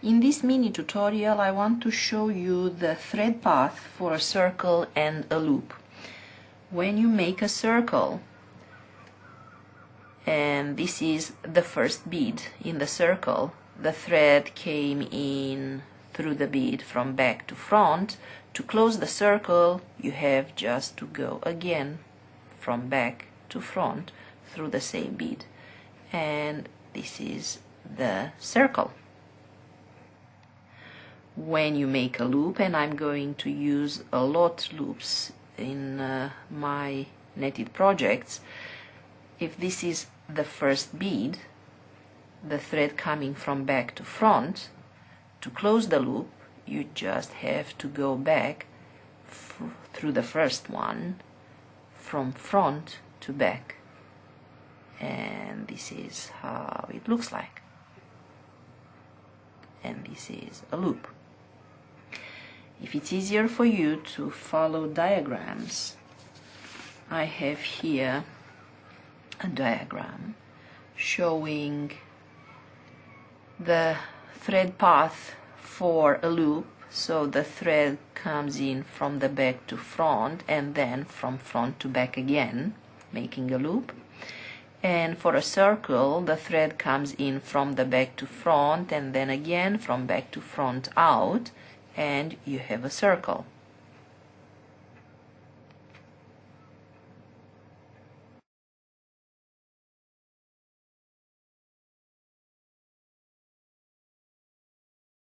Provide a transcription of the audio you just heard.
In this mini tutorial I want to show you the thread path for a circle and a loop. When you make a circle, and this is the first bead in the circle, the thread came in through the bead from back to front. To close the circle you have just to go again from back to front through the same bead, and this is the circle. When you make a loop, and I'm going to use a lot loops in my netted projects, if this is the first bead, the thread coming from back to front, to close the loop you just have to go back through the first one from front to back, and this is how it looks like, and this is a loop. If it's easier for you to follow diagrams, I have here a diagram showing the thread path for a loop. So the thread comes in from the back to front and then from front to back again, making a loop. And for a circle, the thread comes in from the back to front and then again from back to front out, and you have a circle.